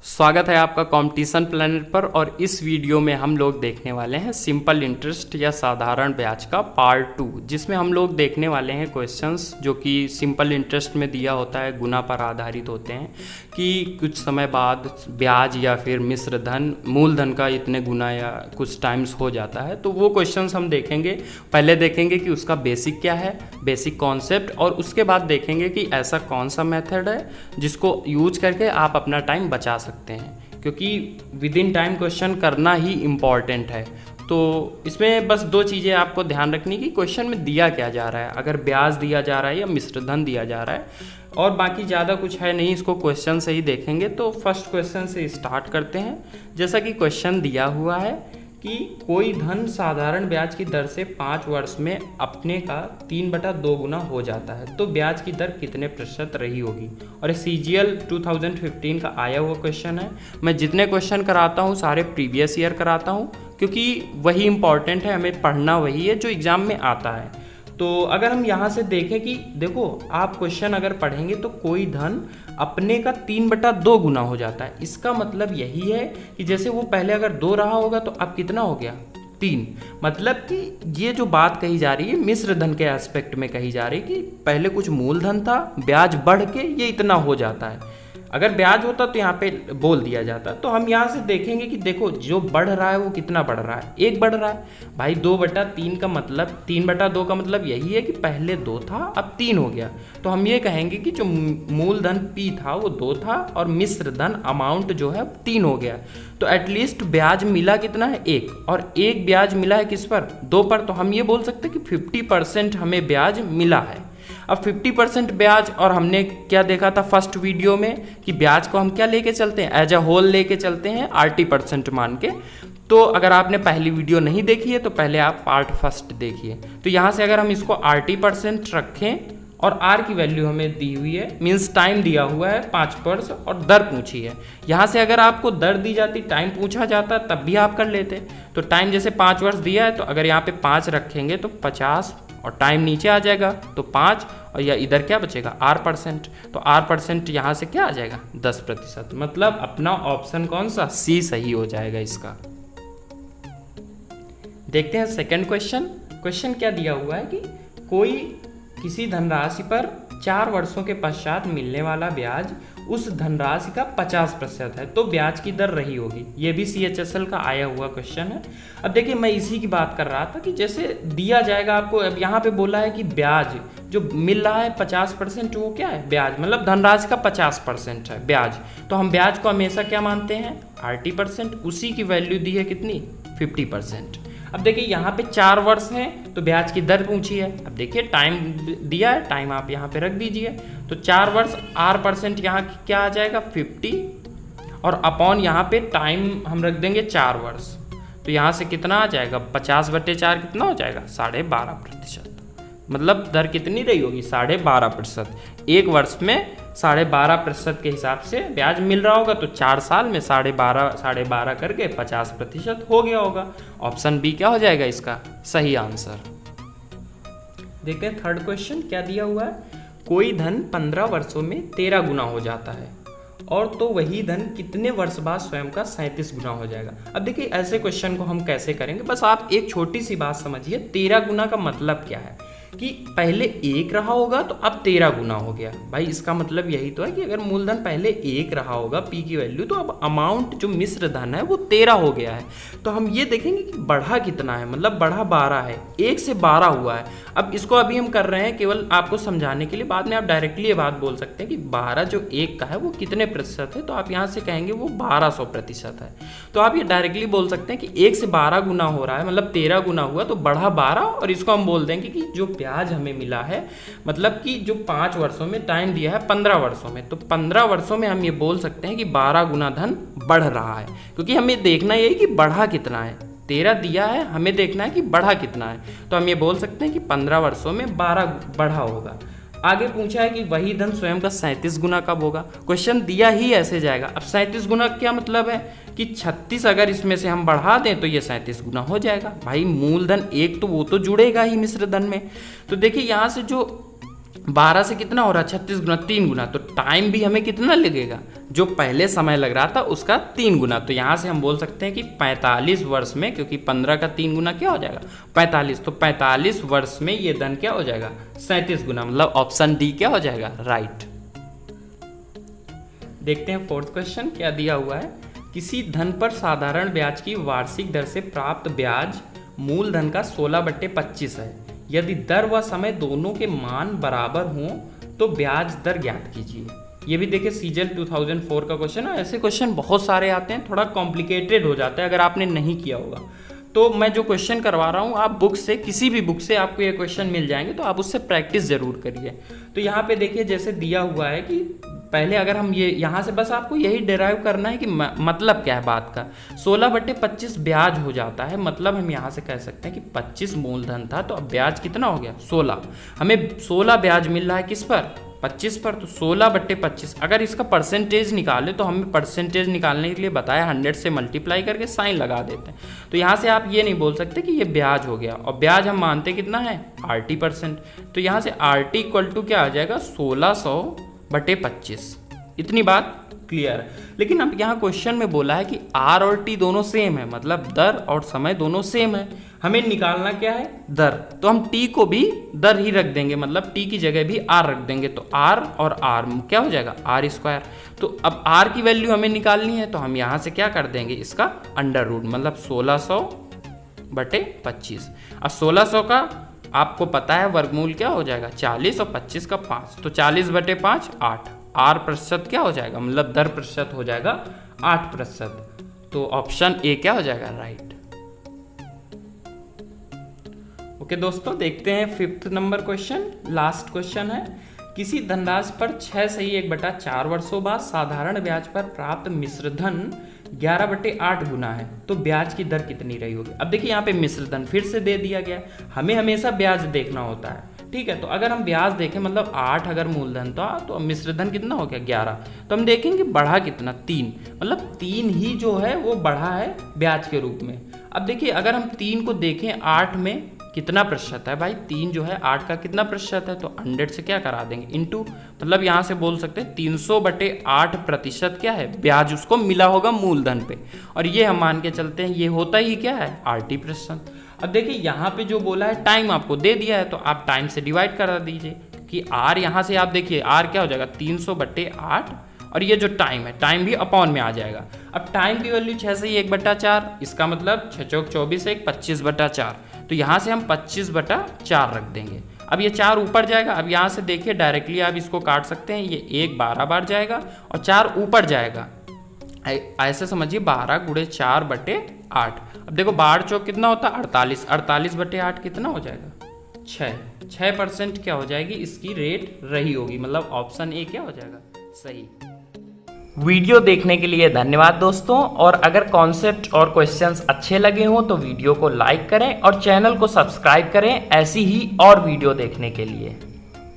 स्वागत है आपका कंपटीशन प्लेनेट पर। और इस वीडियो में हम लोग देखने वाले हैं सिंपल इंटरेस्ट या साधारण ब्याज का पार्ट 2, जिसमें हम लोग देखने वाले हैं क्वेश्चंस जो कि सिंपल इंटरेस्ट में दिया होता है, गुना पर आधारित होते हैं कि कुछ समय बाद ब्याज या फिर मिश्र धन मूलधन का इतने गुना या कुछ टाइम्स हो जाता है। तो वो क्वेश्चंस हम देखेंगे। पहले देखेंगे कि उसका बेसिक क्या है, बेसिक कॉन्सेप्ट, और उसके बाद देखेंगे कि ऐसा कौन सा मेथड है जिसको यूज करके आप अपना टाइम बचा सकते हैं, क्योंकि विद इन टाइम क्वेश्चन करना ही इम्पॉर्टेंट है। तो इसमें बस दो चीज़ें आपको ध्यान रखनी कि क्वेश्चन में दिया क्या जा रहा है, अगर ब्याज दिया जा रहा है या मिश्र धन दिया जा रहा है, और बाकी ज़्यादा कुछ है नहीं, इसको क्वेश्चन से ही देखेंगे। तो फर्स्ट क्वेश्चन से स्टार्ट करते हैं। जैसा कि क्वेश्चन दिया हुआ है कि कोई धन साधारण ब्याज की दर से 5 वर्ष में अपने का 3/2 गुना हो जाता है, तो ब्याज की दर कितने प्रतिशत रही होगी। और CGL 2015 का आया हुआ क्वेश्चन है। मैं जितने क्वेश्चन कराता हूँ सारे प्रीवियस ईयर कराता हूँ, क्योंकि वही इंपॉर्टेंट है, हमें पढ़ना वही है जो एग्ज़ाम में आता है। तो अगर हम यहाँ से देखें कि देखो, आप क्वेश्चन अगर पढ़ेंगे तो कोई धन अपने का 3/2 गुना हो जाता है, इसका मतलब यही है कि जैसे वो पहले अगर 2 रहा होगा तो अब कितना हो गया, 3। मतलब कि ये जो बात कही जा रही है मिश्र धन के एस्पेक्ट में कही जा रही है कि पहले कुछ मूलधन था, ब्याज बढ़ के ये इतना हो जाता है। अगर ब्याज होता तो यहाँ पे बोल दिया जाता। तो हम यहाँ से देखेंगे कि देखो जो बढ़ रहा है वो कितना बढ़ रहा है, 1 बढ़ रहा है भाई। 2/3 का मतलब 3/2 का मतलब यही है कि पहले 2 था अब 3 हो गया। तो हम ये कहेंगे कि जो मूलधन P था वो 2 था और मिश्र धन अमाउंट जो है 3 हो गया। तो एटलीस्ट ब्याज मिला कितना है, 1, और 1 ब्याज मिला है किस पर, 2 पर। तो हम ये बोल सकते हैं कि 50% हमें ब्याज मिला है। अब 50% ब्याज, और हमने क्या देखा था फर्स्ट वीडियो में कि ब्याज को हम क्या लेके चलते हैं, एज अ होल लेके चलते हैं, RT% मान के। तो अगर आपने पहली वीडियो नहीं देखी है तो पहले आप पार्ट फर्स्ट देखिए। तो यहाँ से अगर हम इसको RT% रखें और R की वैल्यू हमें दी हुई है, मीन्स टाइम दिया हुआ है 5 वर्ष और दर पूछी है। यहाँ से अगर आपको दर दी जाती, टाइम पूछा जाता, तब भी आप कर लेते। तो टाइम जैसे 5 वर्ष दिया है, तो अगर यहाँ पे 5 रखेंगे तो 50 और टाइम नीचे आ जाएगा तो 5, और या इधर क्या बचेगा, R%। तो R% यहाँ से क्या आ जाएगा, 10%। मतलब अपना ऑप्शन कौन सा, C सही हो जाएगा इसका। देखते हैं सेकंड क्वेश्चन। क्वेश्चन क्या दिया हुआ है कि कोई किसी धनराशि पर 4 वर्षों के पश्चात मिलने वाला ब्याज उस धनराशि का 50% है, तो ब्याज की दर रही होगी। ये भी CHSL का आया हुआ क्वेश्चन है। अब देखिए, मैं इसी की बात कर रहा था कि जैसे दिया जाएगा आपको, अब यहाँ पे बोला है कि ब्याज जो मिल रहा है 50%, वो क्या है, ब्याज, मतलब धनराशि का 50% है ब्याज। तो हम ब्याज को हमेशा क्या मानते हैं, RT%। उसी की वैल्यू दी है कितनी, 50%। अब देखिए यहाँ पे 4 वर्ष है तो ब्याज की दर पूछी है। अब देखिए टाइम दिया है, टाइम आप यहाँ पे रख दीजिए। तो 4 वर्ष, R% यहाँ क्या आ जाएगा, 50, और अपॉन यहाँ पे टाइम हम रख देंगे 4 वर्ष। तो यहाँ से कितना आ जाएगा, 50/4 कितना हो जाएगा, 12.5%। मतलब दर कितनी रही होगी, 12.5%। 1 वर्ष में 12.5% के हिसाब से ब्याज मिल रहा होगा, तो 4 साल में 12.5 करके 50% हो गया होगा। ऑप्शन बी क्या हो जाएगा इसका सही आंसर। देखते हैं थर्ड क्वेश्चन क्या दिया हुआ है। कोई धन 15 वर्षों में 13 गुना हो जाता है, और तो वही धन कितने वर्ष बाद स्वयं का 37 गुना हो जाएगा। अब देखिए ऐसे क्वेश्चन को हम कैसे करेंगे, बस आप एक छोटी सी बात समझिए। 13 गुना का मतलब क्या है कि पहले 1 रहा होगा तो अब 13 गुना हो गया। भाई इसका मतलब यही तो है कि अगर मूलधन पहले 1 रहा होगा P की वैल्यू, तो अब अमाउंट जो मिश्र धन है वो 13 हो गया है। तो हम ये देखेंगे कि बढ़ा कितना है, मतलब बढ़ा 12 है, 1 से 12 हुआ है। अब इसको अभी हम कर रहे हैं केवल आपको समझाने के लिए, बाद में आप डायरेक्टली ये बात बोल सकते हैं कि 12 जो 1 का है वो कितने प्रतिशत है, तो आप यहाँ से कहेंगे वो 1200% है। तो आप ये डायरेक्टली बोल सकते हैं कि 1 से 12 गुना हो रहा है, मतलब 13 गुना हुआ, तो बढ़ा 12, और इसको हम बोल देंगे कि जो ब्याज हमें मिला है, मतलब कि जो 5 वर्षों में टाइम दिया है 15 वर्षों में, तो 15 वर्षों में हम ये बोल सकते हैं कि 12 गुना धन बढ़ रहा है। क्योंकि हमें देखना यही कि बढ़ा कितना है, 13 दिया है, हमें देखना है कि बढ़ा कितना है। तो हम ये बोल सकते हैं कि 15 वर्षों में 12 बढ़ा होगा। आगे पूछा है कि वही धन स्वयं का 37 गुना कब होगा। क्वेश्चन दिया ही ऐसे जाएगा। अब 37 गुना क्या मतलब है कि 36 अगर इसमें से हम बढ़ा दें तो ये 37 गुना हो जाएगा। भाई मूलधन 1 तो वो तो जुड़ेगा ही मिश्र धन में। तो देखिए यहाँ से जो 12 से कितना हो रहा है 36 गुना, 3 गुना, तो टाइम भी हमें कितना लगेगा, जो पहले समय लग रहा था उसका 3 गुना। तो यहाँ से हम बोल सकते हैं कि 45 वर्ष में, क्योंकि 15 का 3 गुना क्या हो जाएगा 45, तो 45 वर्ष में ये धन क्या हो जाएगा 37 गुना, मतलब ऑप्शन डी क्या हो जाएगा राइट। देखते हैं फोर्थ क्वेश्चन क्या दिया हुआ है। किसी धन पर साधारण ब्याज की वार्षिक दर से प्राप्त ब्याज मूलधन का 16/25 है। यदि दर व समय दोनों के मान बराबर हों तो ब्याज दर ज्ञात कीजिए। ये भी देखिए सीजल 2004 का क्वेश्चन है। ऐसे क्वेश्चन बहुत सारे आते हैं, थोड़ा कॉम्प्लिकेटेड हो जाता है अगर आपने नहीं किया होगा। तो मैं जो क्वेश्चन करवा रहा हूँ आप बुक से, किसी भी बुक से आपको ये क्वेश्चन मिल जाएंगे, तो आप उससे प्रैक्टिस जरूर करिए। तो यहाँ पे देखिए जैसे दिया हुआ है कि पहले अगर हम ये यहाँ से बस आपको यही डिराइव करना है कि मतलब क्या है बात का। 16/25 ब्याज हो जाता है, मतलब हम यहाँ से कह सकते हैं कि 25 मूलधन था तो अब ब्याज कितना हो गया 16। हमें 16 ब्याज मिल रहा है किस पर 25 पर, तो 16/25। अगर इसका परसेंटेज निकाले तो हमें परसेंटेज निकालने के लिए बताया 100 से मल्टीप्लाई करके साइन लगा देते हैं। तो यहाँ से आप ये नहीं बोल सकते कि ये ब्याज हो गया, और ब्याज हम मानते कितना है 80%। तो यहाँ से RT इक्वल टू क्या आ जाएगा 1600/25। इतनी बात क्लियर है। लेकिन अब यहाँ क्वेश्चन में बोला है कि R और T दोनों सेम है, मतलब दर और समय दोनों सेम है। हमें निकालना क्या है दर, तो हम T को भी दर ही रख देंगे, मतलब T की जगह भी R रख देंगे। तो R और R क्या हो जाएगा R²। तो अब R की वैल्यू हमें निकालनी है, तो हम यहाँ से क्या कर देंगे इसका अंडर रूट, मतलब 1600/25। अब 1600 का आपको पता है वर्गमूल क्या हो जाएगा 40 और 25 का 5, तो 40/5 8। R प्रतिशत क्या हो जाएगा, मतलब दर प्रतिशत हो जाएगा 8%। तो ऑप्शन ए क्या हो जाएगा राइट। ओके दोस्तों, देखते हैं 5th number question. Last question है, किसी धनराशि पर 6 सही 1/4 वर्षों बाद साधारण ब्याज पर प्राप्त मिश्र धन 11/8 गुना है, तो ब्याज की दर कितनी रही होगी। अब देखिए यहाँ पे मिश्र धन फिर से दे दिया गया, हमें हमेशा ब्याज देखना होता है, ठीक है। तो अगर हम ब्याज देखें, मतलब 8 अगर मूलधन था तो मिश्र धन कितना हो गया 11, तो हम देखेंगे बढ़ा कितना 3, मतलब 3 ही जो है वो बढ़ा है ब्याज के रूप में। अब देखिए अगर हम 3 को देखें 8 में कितना प्रतिशत है भाई, 3 जो है 8 का कितना प्रतिशत है, तो 100 से क्या करा देंगे इंटू, मतलब यहाँ से बोल सकते हैं 300/8% क्या है ब्याज उसको मिला होगा मूलधन पे, और ये हम मान के चलते हैं ये होता ही क्या है 80%। अब देखिए यहाँ पे जो बोला है टाइम आपको दे दिया है, तो आप टाइम से डिवाइड करा दीजिए कि R यहाँ से आप देखिए R क्या हो जाएगा 300/8, और ये जो टाइम है टाइम भी अपॉन में आ जाएगा। अब टाइम की वैल्यू 6 से 1/4, इसका मतलब 6 चौक 24 1 25/4, तो यहाँ से हम 25/4 रख देंगे। अब ये 4 ऊपर जाएगा, अब यहाँ से देखिए डायरेक्टली आप इसको काट सकते हैं, ये 1 12 बार जाएगा और 4 ऊपर जाएगा, ऐसे समझिए 12 × 4/8। अब देखो 12 चौक कितना होता है 48, 48/8 कितना हो जाएगा 6% क्या हो जाएगी इसकी रेट रही होगी, मतलब ऑप्शन ए क्या हो जाएगा सही। वीडियो देखने के लिए धन्यवाद दोस्तों, और अगर कॉन्सेप्ट और क्वेश्चंस अच्छे लगे हों तो वीडियो को लाइक करें और चैनल को सब्सक्राइब करें ऐसी ही और वीडियो देखने के लिए।